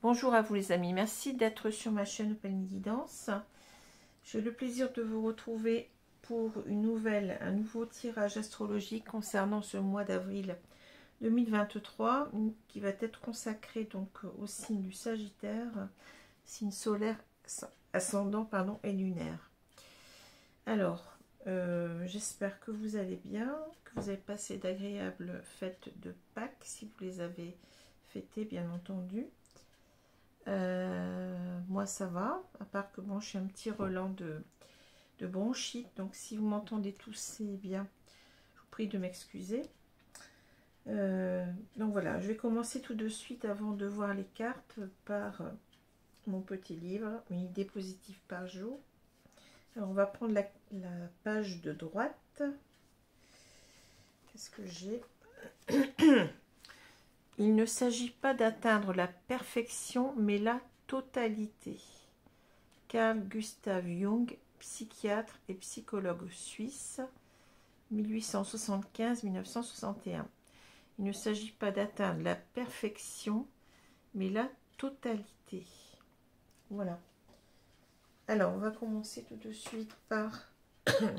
Bonjour à vous les amis, merci d'être sur ma chaîne Open Guidance. J'ai le plaisir de vous retrouver pour un nouveau tirage astrologique concernant ce mois d'avril 2023 qui va être consacré donc au signe du Sagittaire, signe solaire, ascendant et lunaire. Alors, j'espère que vous allez bien, que vous avez passé d'agréables fêtes de Pâques si vous les avez fêtées bien entendu. Moi ça va, à part que bon, j'ai un petit relent de bronchite, donc si vous m'entendez tousser, bien, je vous prie de m'excuser. Donc voilà, je vais commencer tout de suite avant de voir les cartes par mon petit livre, une idée positive par jour. Alors on va prendre la page de droite. Qu'est-ce que j'ai? Il ne s'agit pas d'atteindre la perfection, mais la totalité. Carl Gustav Jung, psychiatre et psychologue suisse, 1875-1961. Il ne s'agit pas d'atteindre la perfection, mais la totalité. Voilà. Alors, on va commencer tout de suite par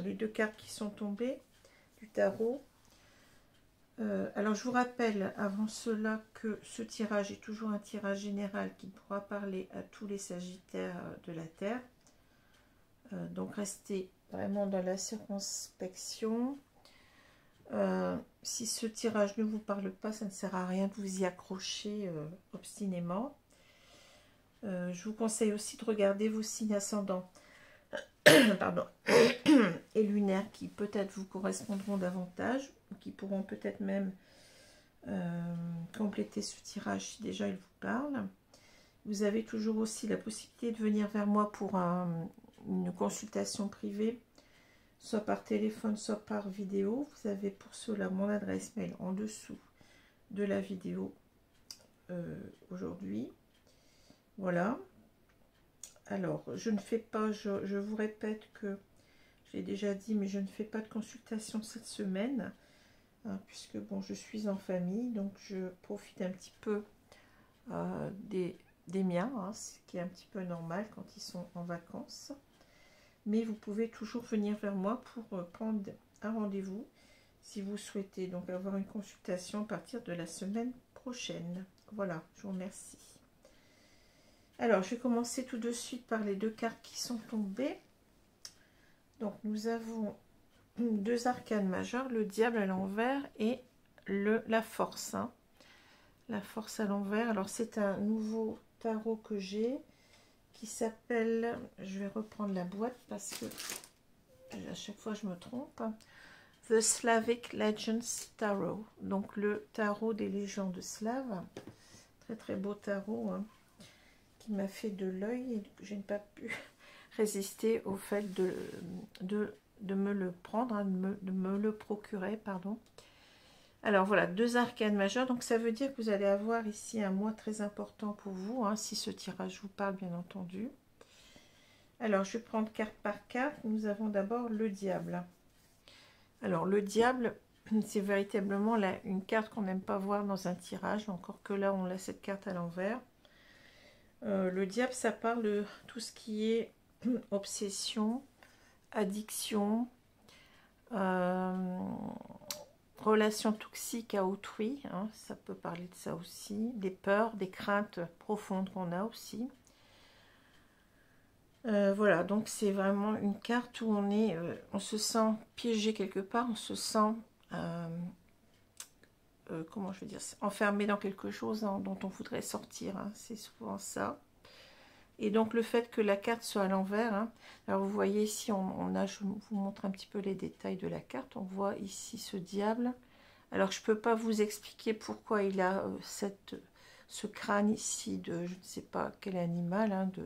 les deux cartes qui sont tombées du tarot. Alors je vous rappelle avant cela que ce tirage est toujours un tirage général qui pourra parler à tous les Sagittaires de la Terre. Donc restez vraiment dans la circonspection. Si ce tirage ne vous parle pas, ça ne sert à rien de vous y accrocher obstinément. Je vous conseille aussi de regarder vos signes ascendants pardon, et lunaires qui peut-être vous correspondront davantage, ou qui pourront peut-être même compléter ce tirage si déjà il vous parle. Vous avez toujours aussi la possibilité de venir vers moi pour une consultation privée, soit par téléphone, soit par vidéo. Vous avez pour cela mon adresse mail en dessous de la vidéo aujourd'hui. Voilà. Alors, je ne fais pas, je vous répète que j'ai déjà dit, mais je ne fais pas de consultation cette semaine, hein, puisque bon, je suis en famille, donc je profite un petit peu des miens, hein, ce qui est un petit peu normal quand ils sont en vacances. Mais vous pouvez toujours venir vers moi pour prendre un rendez-vous si vous souhaitez donc avoir une consultation à partir de la semaine prochaine. Voilà, je vous remercie. Alors, je vais commencer tout de suite par les deux cartes qui sont tombées. Donc, nous avons deux arcanes majeures, le diable à l'envers et la force. Hein. La force à l'envers. Alors, c'est un nouveau tarot que j'ai qui s'appelle, je vais reprendre la boîte parce que à chaque fois je me trompe, The Slavic Legends Tarot. Donc, le tarot des légendes slaves. Très, très beau tarot, hein, qui m'a fait de l'œil et je n'ai pas pu résister au fait de me le prendre, hein, de me le procurer, pardon. Alors voilà, deux arcanes majeures, donc ça veut dire que vous allez avoir ici un mois très important pour vous, hein, si ce tirage vous parle bien entendu. Alors je vais prendre carte par carte. Nous avons d'abord le diable. Alors le diable, c'est véritablement là une carte qu'on n'aime pas voir dans un tirage, encore que là on a cette carte à l'envers. Le diable, ça parle de tout ce qui est obsession, addiction, relation toxique à autrui, hein, ça peut parler de ça aussi, des peurs, des craintes profondes qu'on a aussi. Voilà, donc c'est vraiment une carte où on se sent piégé quelque part, on se sent, comment je veux dire, enfermé dans quelque chose, hein, dont on voudrait sortir, hein, c'est souvent ça. Et donc le fait que la carte soit à l'envers, hein, alors vous voyez ici, je vous montre un petit peu les détails de la carte, on voit ici ce diable. Alors je ne peux pas vous expliquer pourquoi il a ce crâne ici de je ne sais pas quel animal, hein, de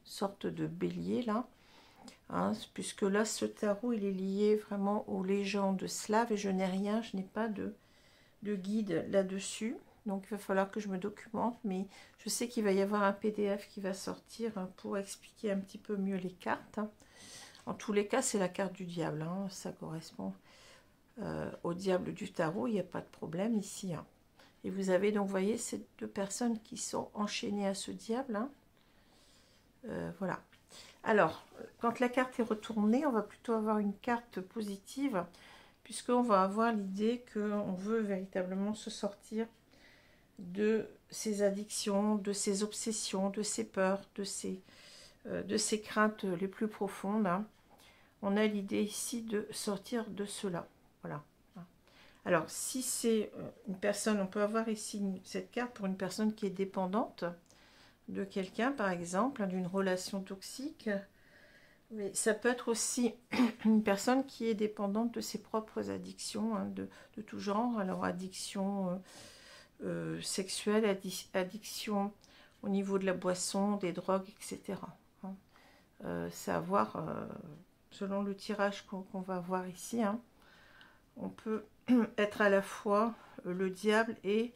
sorte de bélier là, hein, puisque là ce tarot il est lié vraiment aux légendes slaves et je n'ai rien, je n'ai pas de guide là-dessus. Donc, il va falloir que je me documente, mais je sais qu'il va y avoir un PDF qui va sortir, hein, pour expliquer un petit peu mieux les cartes. Hein. En tous les cas, c'est la carte du diable. Hein. Ça correspond au diable du tarot, il n'y a pas de problème ici. Hein. Et vous avez donc, vous voyez, ces deux personnes qui sont enchaînées à ce diable. Hein. Voilà. Alors, quand la carte est retournée, on va plutôt avoir une carte positive, puisqu'on va avoir l'idée qu'on veut véritablement se sortir de ses addictions, de ses obsessions, de ses peurs, de ses craintes les plus profondes. Hein. On a l'idée ici de sortir de cela. Voilà. Alors, si c'est une personne, on peut avoir ici cette carte pour une personne qui est dépendante de quelqu'un, par exemple, d'une relation toxique. Mais ça peut être aussi une personne qui est dépendante de ses propres addictions, hein, de tout genre. Alors, addiction sexuelle, addiction au niveau de la boisson, des drogues, etc. Hein. C'est à voir, selon le tirage qu'on va voir ici. Hein. On peut être à la fois le diable et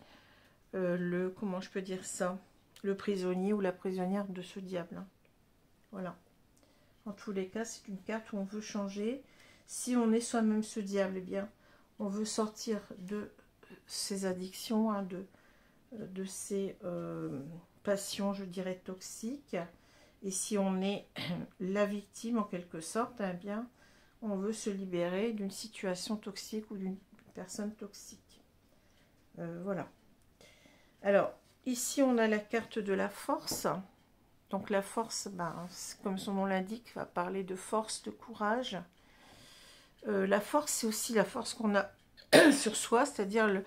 comment je peux dire ça, le prisonnier ou la prisonnière de ce diable. Hein. Voilà. En tous les cas, c'est une carte où on veut changer. Si on est soi-même ce diable, eh bien, on veut sortir de ses addictions, hein, de ses passions, je dirais, toxiques. Et si on est la victime, en quelque sorte, eh bien, on veut se libérer d'une situation toxique ou d'une personne toxique. Voilà. Alors, ici, on a la carte de la force. Donc, la force, ben, comme son nom l'indique, va parler de force, de courage. La force, c'est aussi la force qu'on a sur soi, c'est-à-dire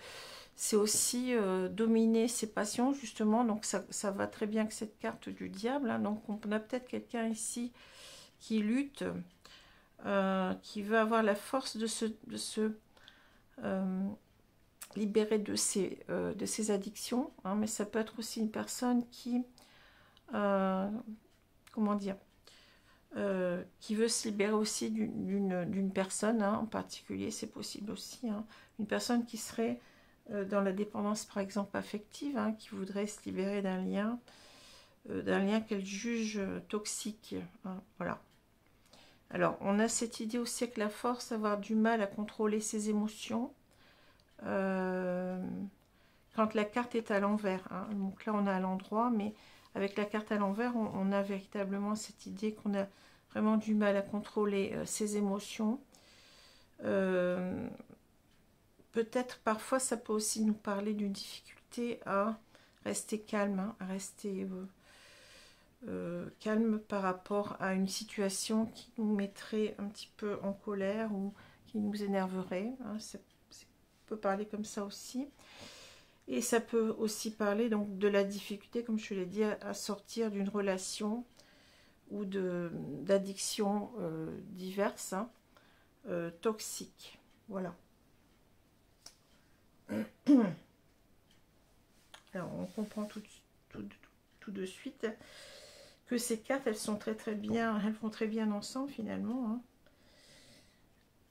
c'est aussi dominer ses passions, justement. Donc, ça va très bien avec cette carte du diable. Hein. Donc, on a peut-être quelqu'un ici qui lutte, qui veut avoir la force de se libérer de ses addictions. Hein. Mais ça peut être aussi une personne qui... comment dire, qui veut se libérer aussi d'une personne, hein, en particulier, c'est possible aussi, hein, une personne qui serait dans la dépendance, par exemple, affective, hein, qui voudrait se libérer d'un lien qu'elle juge toxique. Hein, voilà. Alors, on a cette idée aussi avec la force, avoir du mal à contrôler ses émotions. Quand la carte est à l'envers, hein, donc là, on est à l'endroit, mais avec la carte à l'envers, on a véritablement cette idée qu'on a vraiment du mal à contrôler ses émotions. Peut-être parfois ça peut aussi nous parler d'une difficulté à rester calme, hein, à rester calme par rapport à une situation qui nous mettrait un petit peu en colère ou qui nous énerverait. Hein, ça peut parler comme ça aussi. Et ça peut aussi parler donc de la difficulté, comme je l'ai dit, à sortir d'une relation ou d'addictions diverses, hein, toxiques. Voilà. Alors, on comprend tout de suite que ces cartes, elles sont très bien, elles vont très bien ensemble finalement. Hein.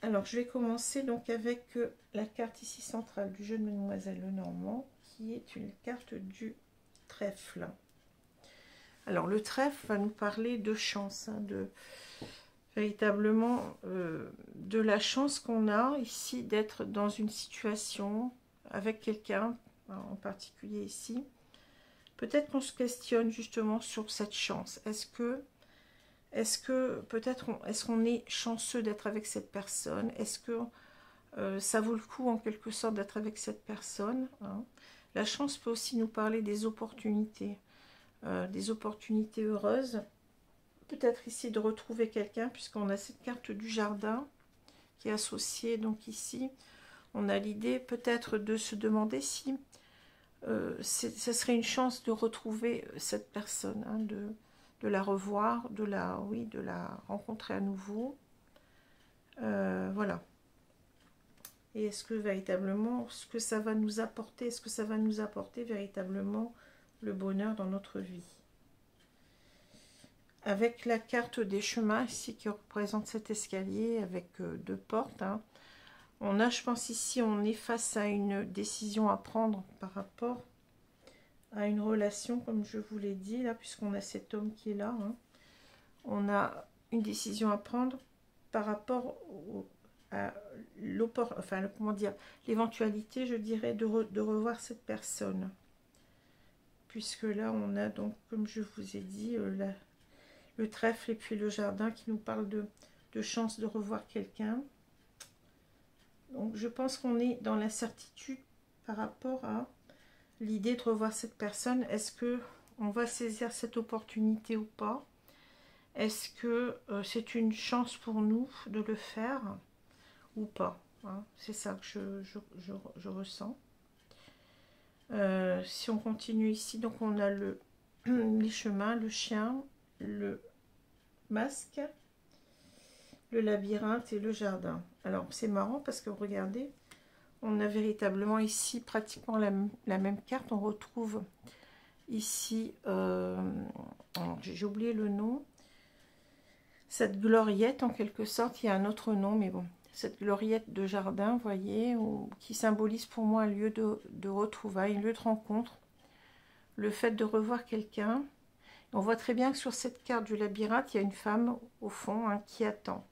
Alors, je vais commencer donc avec la carte ici centrale du jeu de Mademoiselle Lenormand, qui est une carte du trèfle. Alors, le trèfle va nous parler de chance, hein, véritablement de la chance qu'on a ici d'être dans une situation avec quelqu'un, en particulier ici. Peut-être qu'on se questionne justement sur cette chance. Est-ce que peut-être est-ce qu'on est chanceux d'être avec cette personne? Est-ce que ça vaut le coup en quelque sorte d'être avec cette personne, hein? La chance peut aussi nous parler des opportunités heureuses. Peut-être ici de retrouver quelqu'un, puisqu'on a cette carte du jardin qui est associée. Donc ici, on a l'idée peut-être de se demander si ce serait une chance de retrouver cette personne, hein, de la revoir, de la rencontrer à nouveau. Voilà. Et est-ce que véritablement, ce que ça va nous apporter, est-ce que ça va nous apporter véritablement le bonheur dans notre vie? Avec la carte des chemins ici qui représente cet escalier avec deux portes, hein, on a, je pense ici, on est face à une décision à prendre par rapport à une relation, comme je vous l'ai dit, là, puisqu'on a cet homme qui est là. Hein. On a une décision à prendre par rapport enfin, comment dire, l'éventualité, je dirais, de revoir cette personne. Puisque là, on a donc, comme je vous ai dit, le trèfle et puis le jardin qui nous parle de chance de revoir quelqu'un. Donc, je pense qu'on est dans l'incertitude par rapport à l'idée de revoir cette personne. Est-ce que on va saisir cette opportunité ou pas? Est-ce que c'est une chance pour nous de le faire ou pas, hein? C'est ça que je ressens. Si on continue ici, donc on a les chemins, le chien, le masque, le labyrinthe et le jardin. Alors c'est marrant parce que regardez, on a véritablement ici pratiquement la même carte. On retrouve ici, j'ai oublié le nom, cette gloriette en quelque sorte, il y a un autre nom, mais bon, cette gloriette de jardin, vous voyez, qui symbolise pour moi un lieu de retrouvailles, un lieu de rencontre, le fait de revoir quelqu'un. On voit très bien que sur cette carte du labyrinthe, il y a une femme au fond, hein, qui attend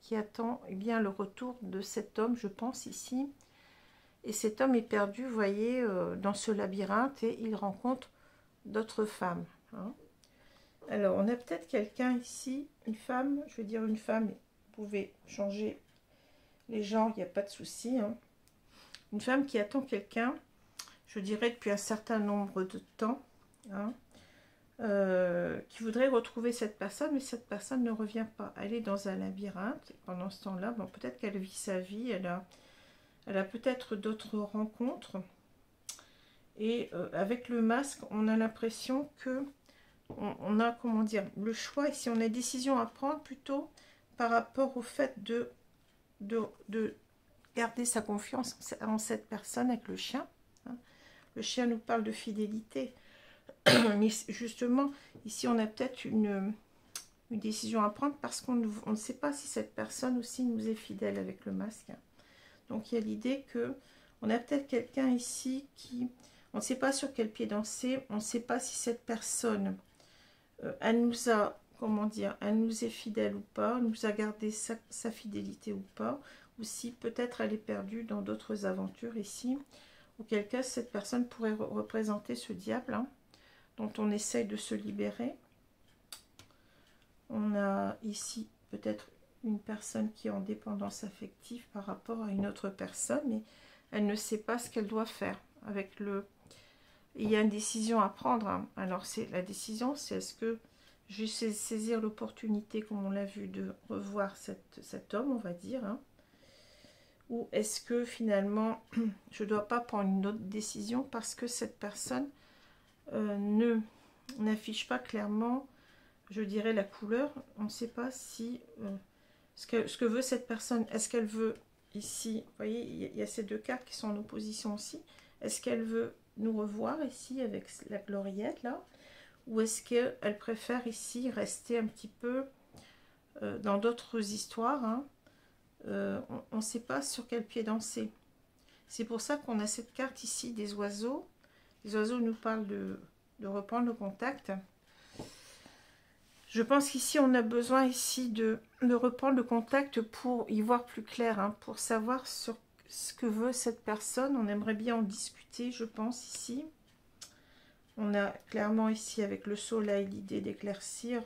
eh bien, le retour de cet homme, je pense ici. Et cet homme est perdu, vous voyez, dans ce labyrinthe, et il rencontre d'autres femmes, hein. Alors, on a peut-être quelqu'un ici, une femme, je veux dire une femme, vous pouvez changer les genres, il n'y a pas de souci, hein. Une femme qui attend quelqu'un, je dirais depuis un certain nombre de temps, hein, qui voudrait retrouver cette personne, mais cette personne ne revient pas. Elle est dans un labyrinthe, et pendant ce temps-là, bon, peut-être qu'elle vit sa vie, elle a peut-être d'autres rencontres, et avec le masque, on a l'impression que on a, comment dire, le choix, ici on a une décision à prendre plutôt par rapport au fait de garder sa confiance en cette personne avec le chien, hein. Le chien nous parle de fidélité, mais justement ici on a peut-être une décision à prendre parce qu'on ne sait pas si cette personne aussi nous est fidèle avec le masque. Donc il y a l'idée que on a peut-être quelqu'un ici qui, on ne sait pas sur quel pied danser, on ne sait pas si cette personne elle nous a, comment dire, elle nous est fidèle ou pas, elle nous a gardé sa fidélité ou pas, ou si peut-être elle est perdue dans d'autres aventures ici, auquel cas cette personne pourrait représenter ce diable, hein, dont on essaye de se libérer. On a ici peut-être une personne qui est en dépendance affective par rapport à une autre personne, mais elle ne sait pas ce qu'elle doit faire avec le... Il y a une décision à prendre, hein. Alors c'est la décision, c'est est-ce que je vais saisir l'opportunité, comme on l'a vu, de revoir cet homme, on va dire, hein, ou est-ce que finalement je ne dois pas prendre une autre décision parce que cette personne n'affiche pas clairement, je dirais, la couleur. On ne sait pas si ce que veut cette personne. Est-ce qu'elle veut ici, vous voyez, il y a ces deux cartes qui sont en opposition aussi. Est-ce qu'elle veut nous revoir ici avec la gloriette là, ou est-ce qu'elle préfère ici rester un petit peu dans d'autres histoires, hein. On ne sait pas sur quel pied danser. C'est pour ça qu'on a cette carte ici des oiseaux. Les oiseaux nous parlent de reprendre le contact. Je pense qu'ici on a besoin ici de reprendre le contact pour y voir plus clair, hein, pour savoir sur ce que veut cette personne. On aimerait bien en discuter, je pense, ici. On a clairement ici avec le soleil l'idée d'éclaircir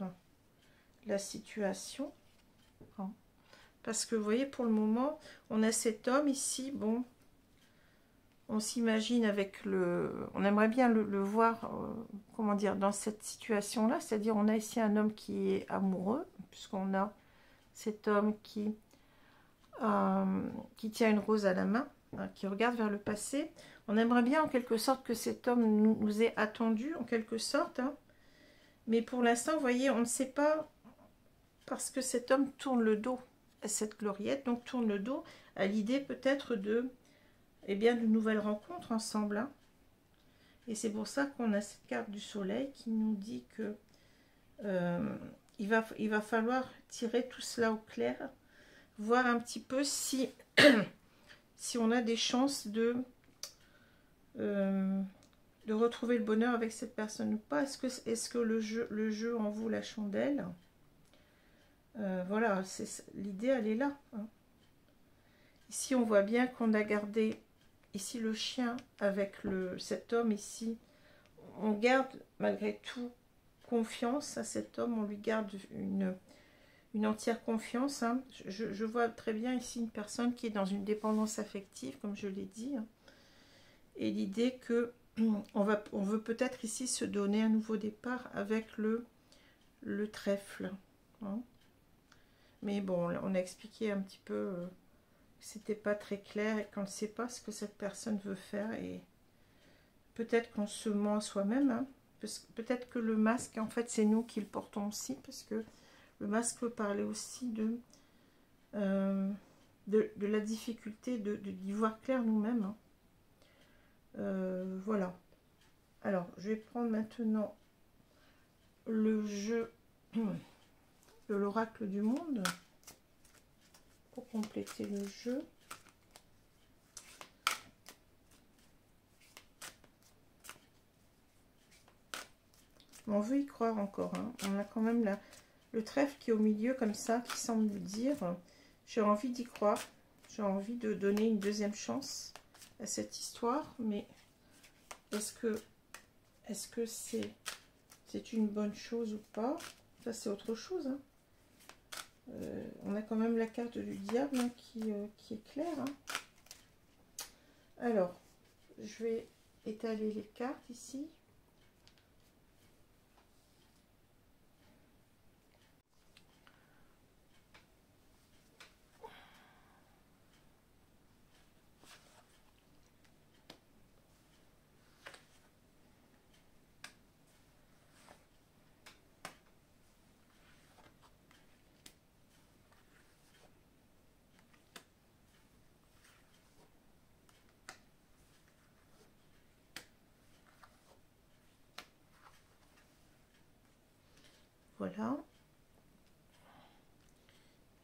la situation. Parce que vous voyez, pour le moment, on a cet homme ici, bon, on s'imagine avec on aimerait bien le voir, comment dire, dans cette situation-là, c'est-à-dire on a ici un homme qui est amoureux, puisqu'on a cet homme qui tient une rose à la main, hein, qui regarde vers le passé. On aimerait bien en quelque sorte que cet homme nous ait attendu, en quelque sorte, hein. Mais pour l'instant, vous voyez, on ne sait pas, parce que cet homme tourne le dos à cette gloriette, donc tourne le dos à l'idée peut-être de, eh bien, de nouvelles rencontres ensemble, hein. Et c'est pour ça qu'on a cette carte du soleil qui nous dit que il va falloir tirer tout cela au clair, voir un petit peu si, si on a des chances de retrouver le bonheur avec cette personne ou pas. Est-ce que le jeu en vaut la chandelle? Voilà, l'idée, elle est là, hein. Ici, on voit bien qu'on a gardé, ici, le chien avec cet homme ici. On garde, malgré tout, confiance à cet homme. On lui garde une entière confiance. Hein. Je vois très bien ici une personne qui est dans une dépendance affective, comme je l'ai dit. Hein. Et l'idée que on veut peut-être ici se donner un nouveau départ avec le trèfle. Hein. Mais bon, on a expliqué un petit peu que c'était pas très clair et qu'on ne sait pas ce que cette personne veut faire. Et peut-être qu'on se ment à soi-même. Hein. Peut-être que le masque, en fait, c'est nous qui le portons aussi, parce que le masque peut parler aussi de la difficulté d'y voir clair nous-mêmes. Hein. Voilà. Alors, je vais prendre maintenant le jeu de l'oracle du monde pour compléter le jeu. On veut y croire encore. Hein. On a quand même le trèfle qui est au milieu comme ça, qui semble nous dire j'ai envie d'y croire. J'ai envie de donner une deuxième chance à cette histoire. Mais est-ce que c'est une bonne chose ou pas? Ça, c'est autre chose. Hein. On a quand même la carte du diable hein, qui est claire. Hein. Alors, je vais étaler les cartes ici. Voilà.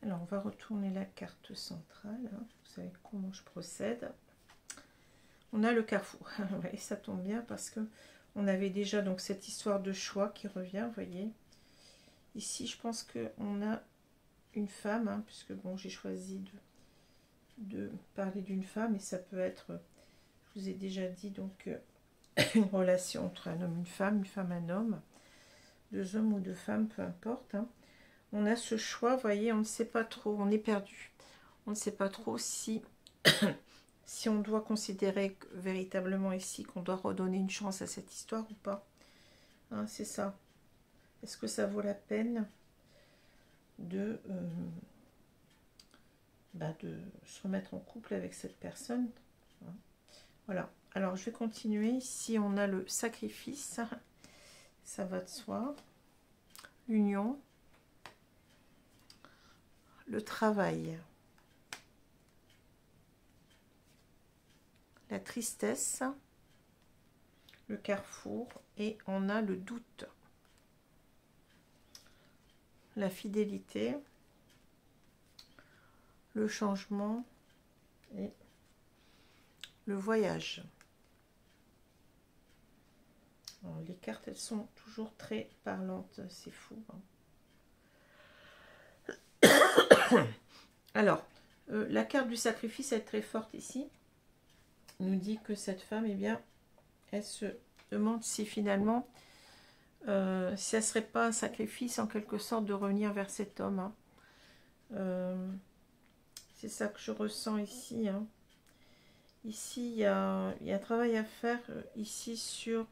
Alors, on va retourner la carte centrale. Hein. Vous savez comment je procède. On a le carrefour. Et ça tombe bien parce que on avait déjà donc cette histoire de choix qui revient, vous voyez. Ici, je pense qu'on a une femme, hein, puisque bon, j'ai choisi de parler d'une femme, et ça peut être, je vous ai déjà dit, donc une relation entre un homme, une femme, un homme, deux hommes ou deux femmes, peu importe. Hein. On a ce choix, vous voyez, on ne sait pas trop, on est perdu. On ne sait pas trop si, si on doit considérer véritablement ici qu'on doit redonner une chance à cette histoire ou pas. Hein, c'est ça. Est-ce que ça vaut la peine de se remettre en couple avec cette personne? Voilà. Alors, je vais continuer. Ici, on a le sacrifice. Ça va de soi. L'union. Le travail. La tristesse. Le carrefour. Et on a le doute. La fidélité. Le changement. Et le voyage. Alors, les cartes, elles sont toujours très parlantes. C'est fou. Hein. Alors, la carte du sacrifice est très forte ici. Elle nous dit que cette femme, eh bien, elle se demande si finalement, si elle ne serait pas un sacrifice en quelque sorte de revenir vers cet homme. Hein. C'est ça que je ressens ici. Hein. Ici, il y a un travail à faire ici sur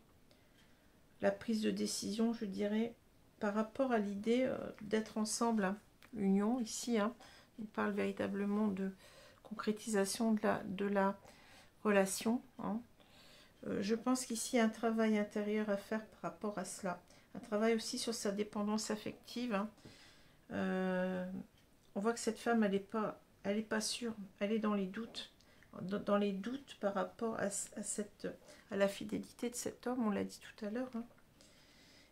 la prise de décision, je dirais, par rapport à l'idée d'être ensemble. Hein. L'union, ici, hein. On parle véritablement de concrétisation de la relation. Hein. Je pense qu'ici, il y a un travail intérieur à faire par rapport à cela. Un travail aussi sur sa dépendance affective. Hein. On voit que cette femme, elle est pas sûre. Elle est dans les doutes. Dans les doutes par rapport à la fidélité de cet homme, on l'a dit tout à l'heure. Hein.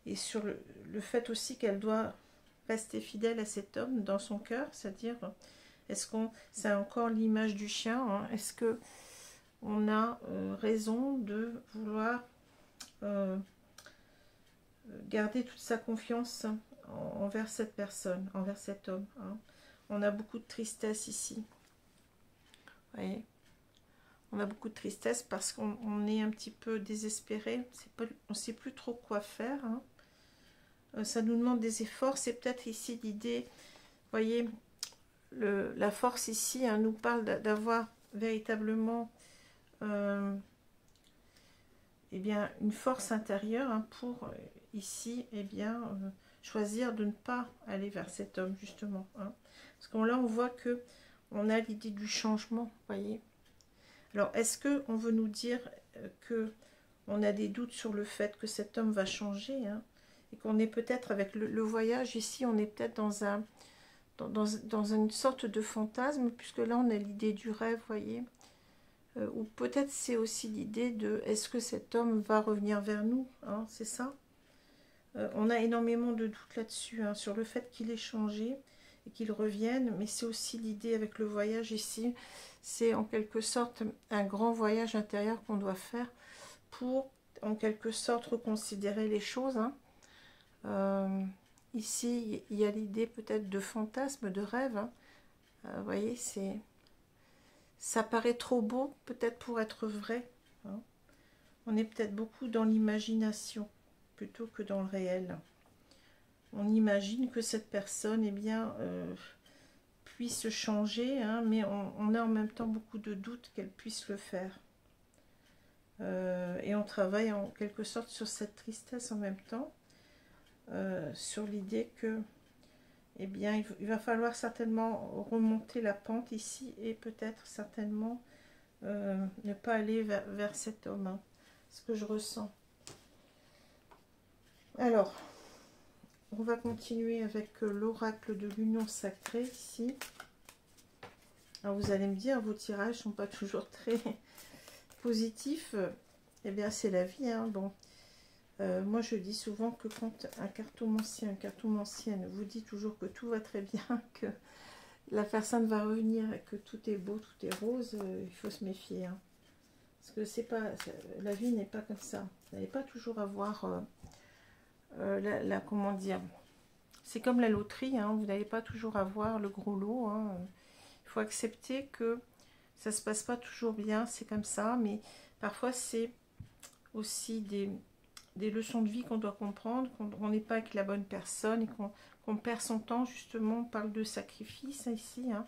Et sur le fait aussi qu'elle doit rester fidèle à cet homme dans son cœur, c'est-à-dire, est-ce qu'on, c'est encore l'image du chien, hein, est-ce que on a raison de vouloir garder toute sa confiance envers cette personne, envers cet homme. Hein. On a beaucoup de tristesse ici. Vous voyez, on a beaucoup de tristesse parce qu'on est un petit peu désespéré. On ne sait plus trop quoi faire. Hein. Ça nous demande des efforts. C'est peut-être ici l'idée, vous voyez, la force ici hein, nous parle d'avoir véritablement eh bien, une force intérieure hein, pour ici eh bien, choisir de ne pas aller vers cet homme justement. Hein. Parce que là on voit que on a l'idée du changement, vous voyez. Alors, est-ce qu'on veut nous dire que on a des doutes sur le fait que cet homme va changer hein, et qu'on est peut-être avec le voyage ici, on est peut-être dans une sorte de fantasme, puisque là, on a l'idée du rêve, vous voyez. Ou peut-être c'est aussi l'idée de est-ce que cet homme va revenir vers nous hein, c'est ça. On a énormément de doutes là-dessus, hein, sur le fait qu'il ait changé et qu'il revienne, mais c'est aussi l'idée avec le voyage ici. C'est en quelque sorte un grand voyage intérieur qu'on doit faire pour en quelque sorte reconsidérer les choses. Hein. Ici, il y a l'idée peut-être de fantasme, de rêve. Hein. Vous voyez, ça paraît trop beau peut-être pour être vrai. Hein. On est peut-être beaucoup dans l'imagination plutôt que dans le réel. On imagine que cette personne eh bien, puisse changer, hein, mais on a en même temps beaucoup de doutes qu'elle puisse le faire. Et on travaille en quelque sorte sur cette tristesse en même temps, sur l'idée que eh bien, il va falloir certainement remonter la pente ici et peut-être certainement ne pas aller vers cet homme, hein, ce que je ressens. Alors, on va continuer avec l'oracle de l'union sacrée ici. Alors vous allez me dire, vos tirages ne sont pas toujours très positifs. Eh bien, c'est la vie. Hein. Bon, moi, je dis souvent que quand un cartomancien, une cartomancienne vous dit toujours que tout va très bien, que la personne va revenir et que tout est beau, tout est rose, il faut se méfier. Hein. Parce que c'est pas, la vie n'est pas comme ça. Vous n'allez pas toujours avoir comment dire, c'est comme la loterie, hein, vous n'allez pas toujours avoir le gros lot. Hein. Il faut accepter que ça ne se passe pas toujours bien, c'est comme ça, mais parfois c'est aussi des leçons de vie qu'on doit comprendre, qu'on n'est pas avec la bonne personne et qu'on perd son temps. Justement, on parle de sacrifice ici, hein.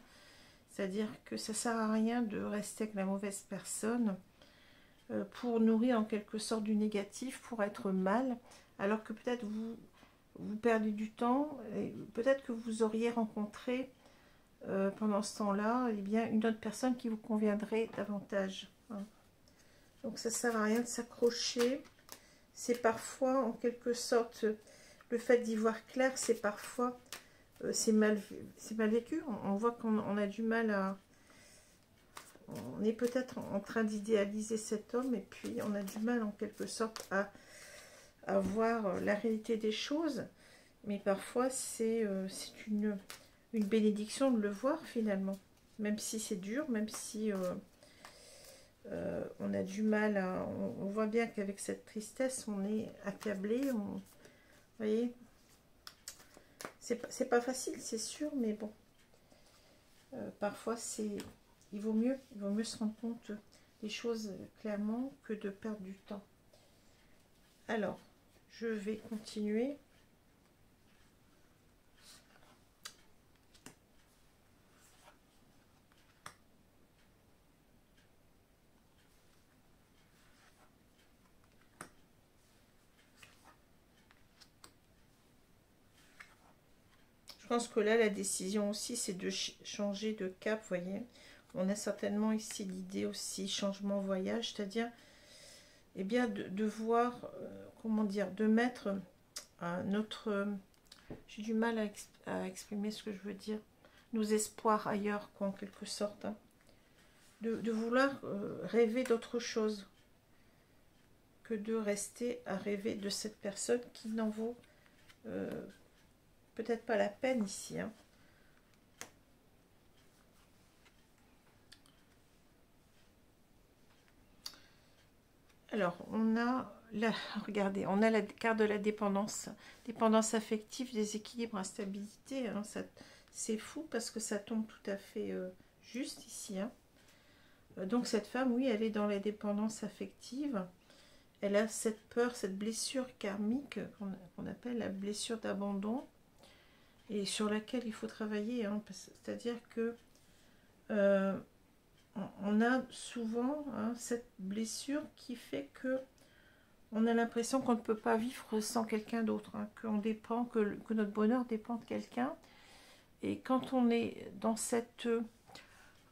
C'est-à-dire que ça ne sert à rien de rester avec la mauvaise personne pour nourrir en quelque sorte du négatif, pour être mal, alors que peut-être vous perdez du temps, et peut-être que vous auriez rencontré pendant ce temps-là eh bien, une autre personne qui vous conviendrait davantage. Hein. Donc ça ne sert à rien de s'accrocher. C'est parfois en quelque sorte, le fait d'y voir clair, c'est parfois, c'est mal vécu. On voit qu'on a du mal à... On est peut-être en train d'idéaliser cet homme et puis on a du mal en quelque sorte à voir la réalité des choses. Mais parfois c'est une bénédiction de le voir finalement. Même si c'est dur, même si on a du mal à... On voit bien qu'avec cette tristesse, on est accablé. Vous voyez, c'est pas facile, c'est sûr, mais bon. Parfois c'est... Il vaut mieux se rendre compte des choses clairement que de perdre du temps. Alors, je vais continuer. Je pense que là, la décision aussi, c'est de changer de cap, vous voyez. On a certainement ici l'idée aussi, changement voyage, c'est-à-dire, eh bien, de voir, comment dire, de mettre notre... j'ai du mal à exprimer ce que je veux dire. Nos espoirs ailleurs, quoi, en quelque sorte. Hein. De vouloir rêver d'autre chose que de rester à rêver de cette personne qui n'en vaut peut-être pas la peine ici. Hein. Alors, on a, regardez, on a la carte de la dépendance. Dépendance affective, déséquilibre, instabilité. Hein, c'est fou parce que ça tombe tout à fait juste ici. Hein. Donc cette femme, oui, elle est dans la dépendance affective. Elle a cette peur, cette blessure karmique qu'on appelle la blessure d'abandon et sur laquelle il faut travailler. Hein, c'est-à-dire que on a souvent cette blessure qui fait que on a l'impression qu'on ne peut pas vivre sans quelqu'un d'autre, hein, qu'on dépend, que notre bonheur dépend de quelqu'un. Et quand on est dans cette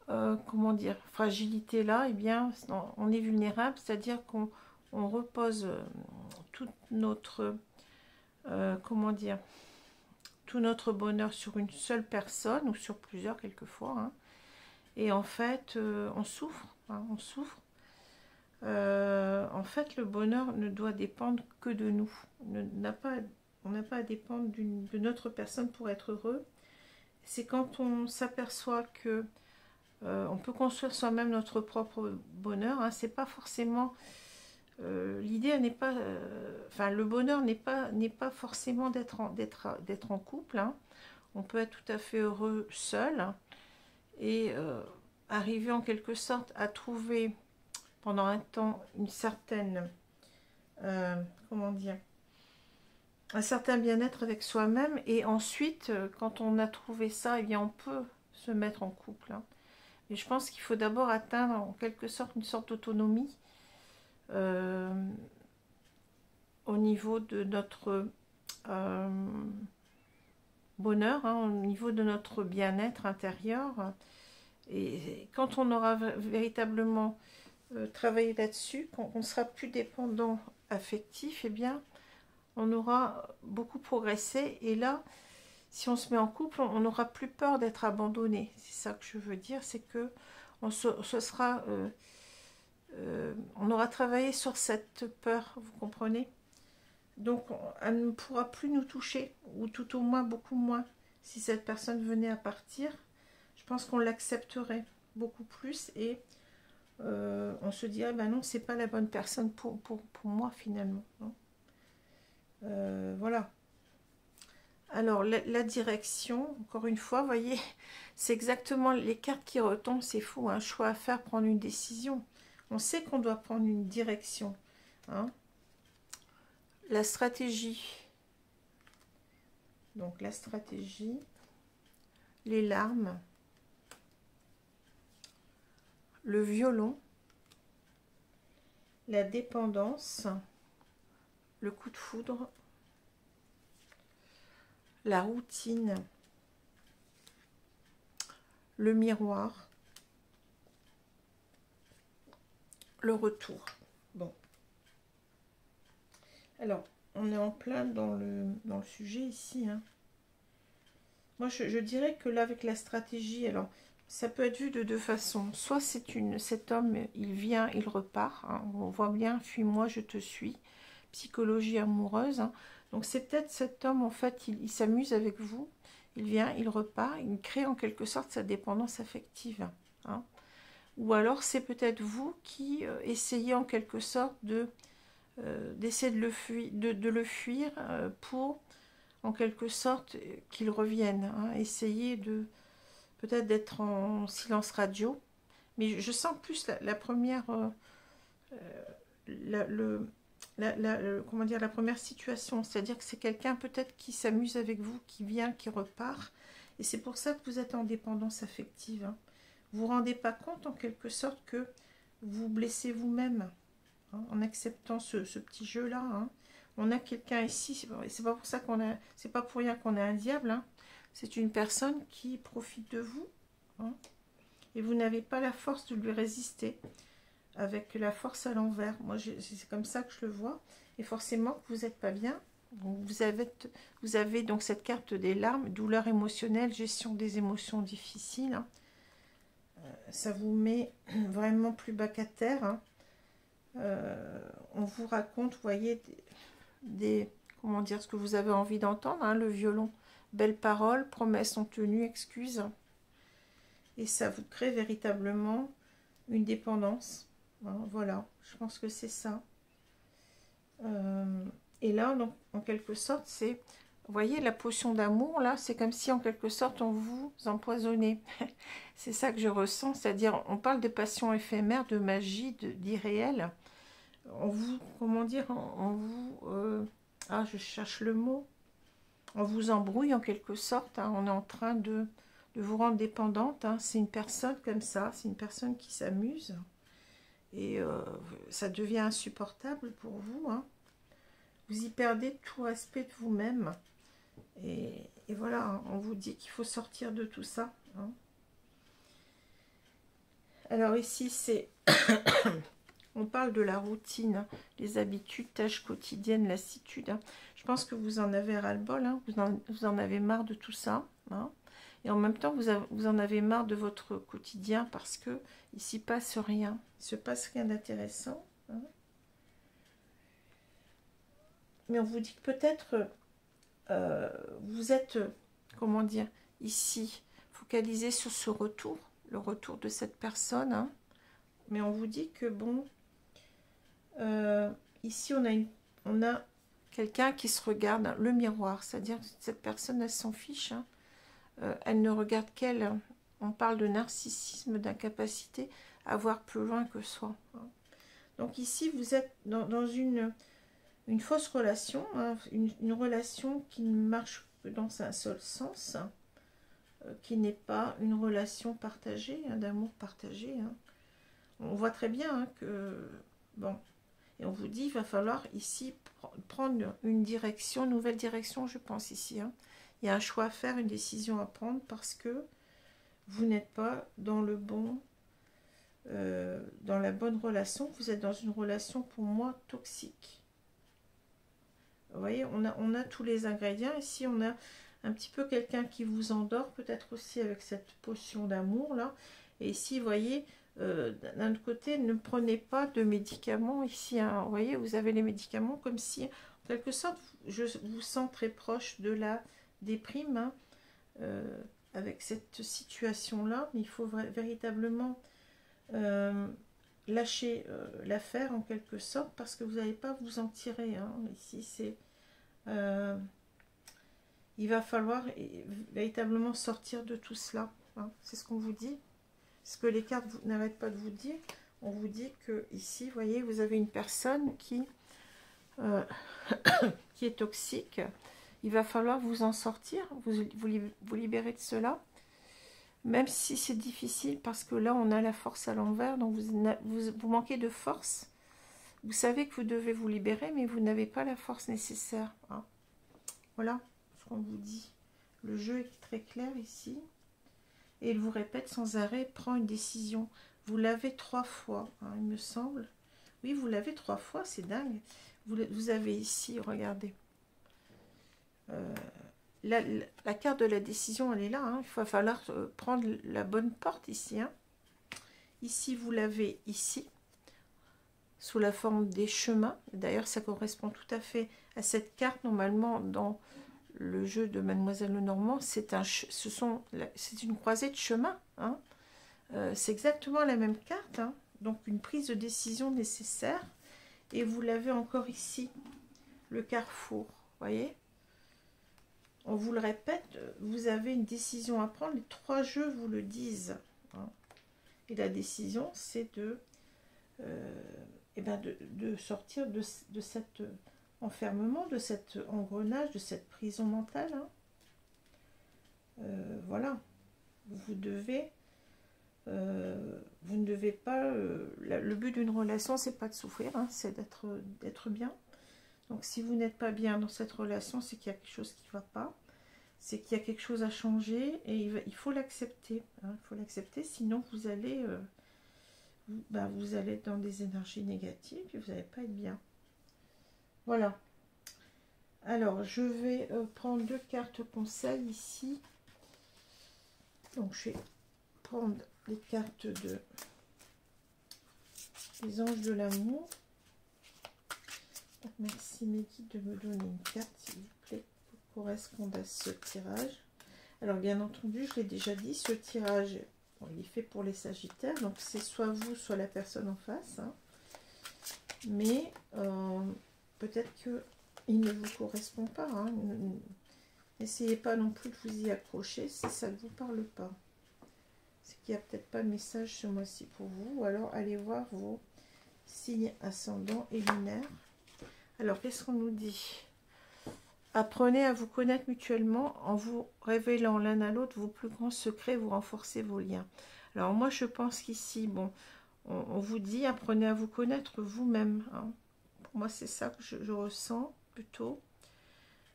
comment dire, fragilité là, eh bien, on est vulnérable, c'est-à-dire qu'on repose toute notre comment dire, tout notre bonheur sur une seule personne ou sur plusieurs quelquefois, hein. Et en fait, on souffre, hein, on souffre. En fait, le bonheur ne doit dépendre que de nous. On n'a pas à dépendre de notre personne pour être heureux. C'est quand on s'aperçoit que on peut construire soi-même notre propre bonheur. Hein. C'est pas forcément l'idée n'est pas, enfin le bonheur n'est pas forcément d'être en couple. Hein. On peut être tout à fait heureux seul et arriver en quelque sorte à trouver pendant un temps une certaine comment dire, un certain bien-être avec soi-même, et ensuite quand on a trouvé ça, eh bien on peut se mettre en couple. Hein. Et je pense qu'il faut d'abord atteindre en quelque sorte une sorte d'autonomie au niveau de notre bonheur, hein, au niveau de notre bien-être intérieur. Et quand on aura véritablement travaillé là-dessus, quand on sera plus dépendant affectif, eh bien, on aura beaucoup progressé. Et là, si on se met en couple, on n'aura plus peur d'être abandonné. C'est ça que je veux dire, c'est que on aura travaillé sur cette peur, vous comprenez? Donc, elle ne pourra plus nous toucher, ou tout au moins beaucoup moins. Si cette personne venait à partir, je pense qu'on l'accepterait beaucoup plus et on se dirait, ben non, c'est pas la bonne personne pour moi finalement. Voilà. Alors, la direction, encore une fois, vous voyez, c'est exactement les cartes qui retombent, c'est fou, un choix à faire, prendre une décision. On sait qu'on doit prendre une direction. Hein. La stratégie. Donc, la stratégie, les larmes, le violon, la dépendance, le coup de foudre, la routine, le miroir, le retour. Bon. Alors, on est en plein dans le sujet ici. Hein. Moi, je dirais que là, avec la stratégie, alors, ça peut être vu de deux façons. Soit cet homme, il vient, il repart. Hein. On voit bien, fuis-moi, je te suis. Psychologie amoureuse. Hein. Donc, c'est peut-être cet homme, en fait, il s'amuse avec vous. Il vient, il repart. Il crée en quelque sorte sa dépendance affective. Hein. Ou alors, c'est peut-être vous qui essayez en quelque sorte d'essayer de le fuir pour, en quelque sorte, qu'il revienne. Hein. Essayez de peut-être d'être en silence radio. Mais je sens plus la première... comment dire, la première situation, c'est-à-dire que c'est quelqu'un peut-être qui s'amuse avec vous, qui vient, qui repart, et c'est pour ça que vous êtes en dépendance affective. Hein. Vous ne vous rendez pas compte en quelque sorte que vous blessez vous-même hein, en acceptant ce petit jeu-là. Hein. On a quelqu'un ici, c'est pas pour ça c'est pas pour rien qu'on a un diable. Hein. C'est une personne qui profite de vous, hein, et vous n'avez pas la force de lui résister. Avec la force à l'envers. Moi, c'est comme ça que je le vois. Et forcément, que vous n'êtes pas bien. Donc, vous avez donc cette carte des larmes, douleur émotionnelle, gestion des émotions difficiles. Hein. Ça vous met vraiment plus bas qu'à terre. Hein. On vous raconte, vous voyez, comment dire, ce que vous avez envie d'entendre. Hein, le violon, belles paroles, promesses non tenues, excuses. Et ça vous crée véritablement une dépendance. Voilà, je pense que c'est ça. Et là, donc, en quelque sorte, c'est Vous voyez, la potion d'amour, là, c'est comme si, en quelque sorte, on vous empoisonnait. C'est ça que je ressens, c'est-à-dire, on parle de passion éphémère, de magie, d'irréel. On vous, comment dire, on vous... ah, je cherche le mot. On vous embrouille, en quelque sorte. Hein, on est en train de vous rendre dépendante. Hein. C'est une personne comme ça, c'est une personne qui s'amuse. Et ça devient insupportable pour vous. Hein. Vous y perdez tout respect de vous-même. Et voilà, hein, on vous dit qu'il faut sortir de tout ça. Hein. Alors ici, c'est... on parle de la routine, les habitudes, tâches quotidiennes, lassitude. Hein. Je pense que vous en avez ras-le-bol, hein. Vous en avez marre de tout ça. Hein. Et en même temps, vous en avez marre de votre quotidien parce que il s'y passe rien. Il ne se passe rien d'intéressant. Hein. Mais on vous dit que peut-être vous êtes, comment dire, ici, focalisé sur ce retour, le retour de cette personne. Hein. Mais on vous dit que, bon, ici, on a quelqu'un qui se regarde, hein, le miroir, c'est-à-dire que cette personne, elle s'en fiche. Hein. Elle ne regarde qu'elle. On parle de narcissisme, d'incapacité à voir plus loin que soi. Hein. Donc ici, vous êtes dans une fausse relation, hein, une relation qui ne marche que dans un seul sens, hein, qui n'est pas une relation partagée, hein, d'amour partagé. Hein. On voit très bien hein, que... Bon, et on vous dit, il va falloir ici prendre une direction, une nouvelle direction, je pense ici. Hein. Il y a un choix à faire, une décision à prendre, parce que vous n'êtes pas dans le bon... dans la bonne relation. Vous êtes dans une relation, pour moi, toxique. Vous voyez, on a tous les ingrédients. Ici, on a un petit peu quelqu'un qui vous endort, peut-être aussi avec cette potion d'amour, là. Et ici, vous voyez, d'un autre côté, ne prenez pas de médicaments. Ici, hein, vous voyez, vous avez les médicaments comme si, en quelque sorte, je vous sens très proche de la déprime, hein, avec cette situation-là. Mais il faut véritablement lâcher l'affaire, en quelque sorte, parce que vous n'allez pas vous en tirer. Hein. Ici, c'est... il va falloir véritablement sortir de tout cela. Hein. C'est ce qu'on vous dit. Ce que les cartes n'arrêtent pas de vous dire. On vous dit que ici, vous voyez, vous avez une personne qui est toxique. Il va falloir vous en sortir, vous libérer de cela. Même si c'est difficile, parce que là, on a la force à l'envers. Donc, vous manquez de force. Vous savez que vous devez vous libérer, mais vous n'avez pas la force nécessaire. Hein. Voilà ce qu'on vous dit. Le jeu est très clair ici. Et il vous répète sans arrêt, prends une décision. Vous l'avez 3 fois, hein, il me semble. Oui, vous l'avez 3 fois, c'est dingue. Vous avez ici, regardez. La carte de la décision, elle est là. Hein. Il va falloir prendre la bonne porte ici. Hein. Ici, vous l'avez ici, sous la forme des chemins. D'ailleurs, ça correspond tout à fait à cette carte. Normalement, dans le jeu de Mademoiselle Lenormand, c'est une croisée de chemins. Hein. C'est exactement la même carte. Hein. Donc, une prise de décision nécessaire. Et vous l'avez encore ici, le carrefour. Voyez ? On vous le répète, vous avez une décision à prendre. Les 3 jeux vous le disent. Hein. Et la décision, c'est de sortir de cet enfermement, de cet engrenage, de cette prison mentale. Hein. Voilà. Vous ne devez pas... le but d'une relation, c'est pas de souffrir, hein, c'est d'être bien. Donc, si vous n'êtes pas bien dans cette relation, c'est qu'il y a quelque chose qui ne va pas. C'est qu'il y a quelque chose à changer et il faut l'accepter. Hein, il faut l'accepter, sinon vous allez être dans des énergies négatives et vous n'allez pas être bien. Voilà. Alors, je vais prendre 2 cartes conseils ici. Donc, je vais prendre les cartes des anges de l'amour. Merci mes guides de me donner une carte, s'il vous plaît, pour correspondre à ce tirage. Alors, bien entendu, je l'ai déjà dit, ce tirage, bon, il est fait pour les Sagittaires, donc c'est soit vous, soit la personne en face. Hein. Mais peut-être qu'il ne vous correspond pas. Hein. N'essayez pas non plus de vous y accrocher si ça ne vous parle pas. C'est qu'il n'y a peut-être pas de message ce mois-ci pour vous. Ou alors allez voir vos signes ascendants et lunaires. Alors qu'est-ce qu'on nous dit? Apprenez à vous connaître mutuellement en vous révélant l'un à l'autre vos plus grands secrets, vous renforcez vos liens. Alors moi je pense qu'ici, bon, on vous dit apprenez à vous connaître vous-même. Hein. Pour moi c'est ça que je ressens plutôt.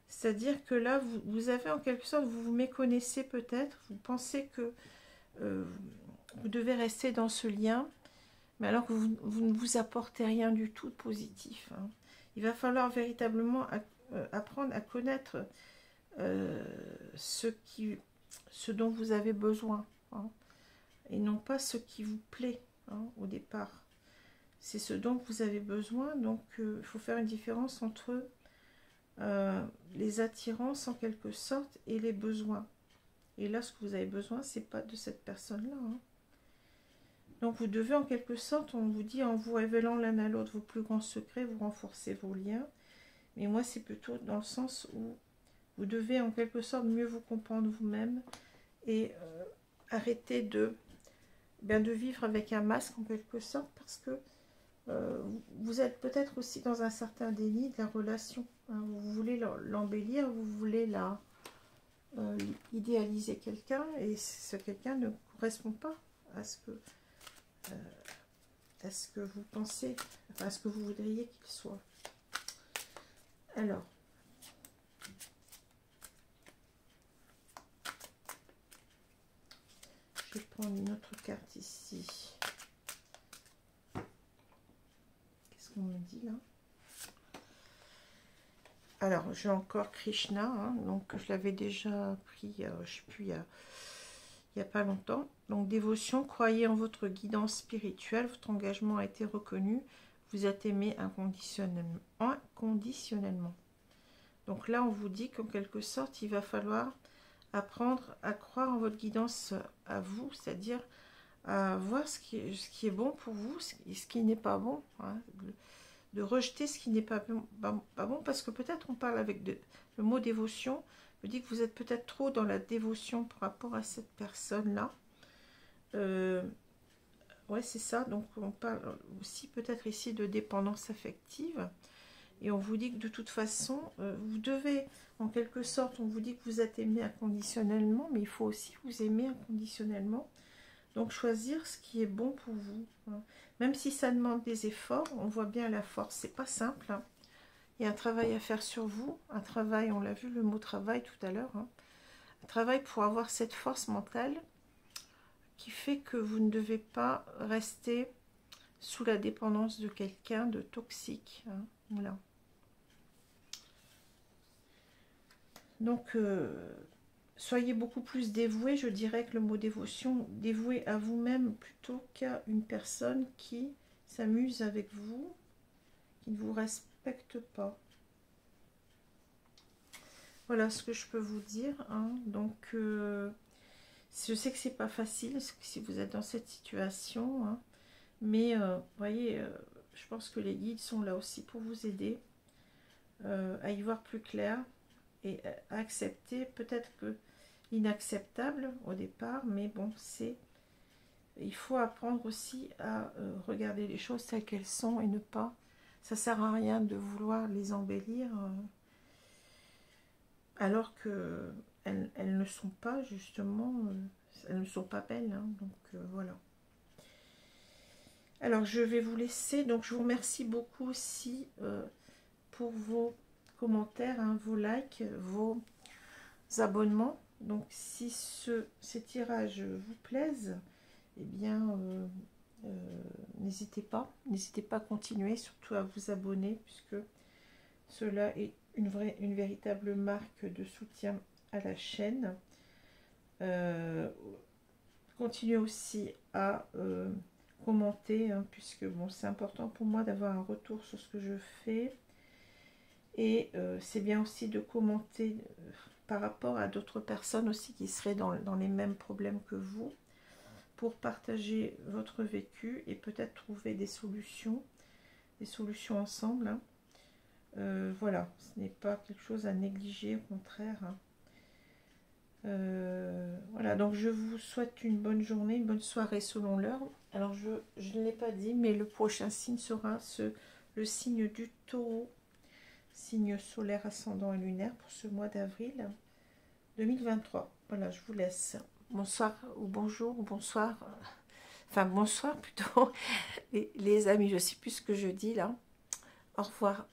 C'est-à-dire que là, vous avez en quelque sorte, vous vous méconnaissez peut-être, vous pensez que vous devez rester dans ce lien, mais alors que vous ne vous apportez rien du tout de positif. Hein. Il va falloir véritablement apprendre à connaître ce dont vous avez besoin, hein, et non pas ce qui vous plaît, hein, au départ. C'est ce dont vous avez besoin, donc il faut faire une différence entre les attirances en quelque sorte et les besoins. Et là, ce que vous avez besoin, c'est pas de cette personne-là. Hein. Donc vous devez en quelque sorte, on vous dit en vous révélant l'un à l'autre vos plus grands secrets, vous renforcez vos liens. Mais moi, c'est plutôt dans le sens où vous devez en quelque sorte mieux vous comprendre vous-même et arrêter de vivre avec un masque en quelque sorte, parce que vous êtes peut-être aussi dans un certain déni de la relation. Hein. Vous voulez l'embellir, vous voulez idéaliser quelqu'un, et ce quelqu'un ne correspond pas à ce que vous pensez, enfin, à ce que vous voudriez qu'il soit. Alors, je vais prendre une autre carte ici. Qu'est-ce qu'on me dit là? Alors, j'ai encore Krishna, hein, donc je l'avais déjà pris, je ne sais plus, il n'y a pas longtemps. Donc, dévotion, croyez en votre guidance spirituelle, votre engagement a été reconnu, vous êtes aimé inconditionnellement. Donc là, on vous dit qu'en quelque sorte, il va falloir apprendre à croire en votre guidance à vous, c'est-à-dire à voir ce qui est bon pour vous et ce qui n'est pas bon, hein, de rejeter ce qui n'est pas bon, parce que peut-être on parle avec le mot dévotion, me dit que vous êtes peut-être trop dans la dévotion par rapport à cette personne-là. Ouais, c'est ça, donc on parle aussi peut-être ici de dépendance affective, et on vous dit que de toute façon, vous devez, en quelque sorte, on vous dit que vous êtes aimé inconditionnellement, mais il faut aussi vous aimer inconditionnellement. Donc choisir ce qui est bon pour vous, hein. Même si ça demande des efforts, on voit bien la force, c'est pas simple, hein. Il y a un travail à faire sur vous, un travail, on l'a vu le mot travail tout à l'heure, hein. Un travail pour avoir cette force mentale qui fait que vous ne devez pas rester sous la dépendance de quelqu'un de toxique, hein. Voilà. Donc soyez beaucoup plus dévoué, je dirais que le mot dévotion, dévoué à vous-même plutôt qu'à une personne qui s'amuse avec vous, qui ne vous respecte pas. Voilà ce que je peux vous dire, hein. Donc je sais que c'est pas facile si vous êtes dans cette situation, hein, mais vous voyez, je pense que les guides sont là aussi pour vous aider à y voir plus clair et à accepter peut-être que inacceptable au départ, mais bon, il faut apprendre aussi à regarder les choses telles qu'elles sont et ne pas, ça sert à rien de vouloir les embellir alors que elles ne sont pas justement, elles ne sont pas belles, hein, donc voilà. Alors je vais vous laisser, donc je vous remercie beaucoup aussi pour vos commentaires, hein, vos likes, vos abonnements. Donc si ces tirages vous plaisent, eh bien n'hésitez pas à continuer, surtout à vous abonner, puisque cela est une véritable marque de soutien à la chaîne. Continuez aussi à commenter, hein, puisque bon, c'est important pour moi d'avoir un retour sur ce que je fais, et c'est bien aussi de commenter par rapport à d'autres personnes aussi qui seraient dans les mêmes problèmes que vous, pour partager votre vécu et peut-être trouver des solutions ensemble, hein. Voilà, ce n'est pas quelque chose à négliger, au contraire, hein. Voilà, donc je vous souhaite une bonne journée, une bonne soirée selon l'heure. Alors je ne l'ai pas dit, mais le prochain signe sera le signe du Taureau, signe solaire, ascendant et lunaire pour ce mois d'avril 2023. Voilà, je vous laisse. Bonsoir ou bonjour ou bonsoir. Enfin, bonsoir plutôt, les amis, je ne sais plus ce que je dis là. Au revoir.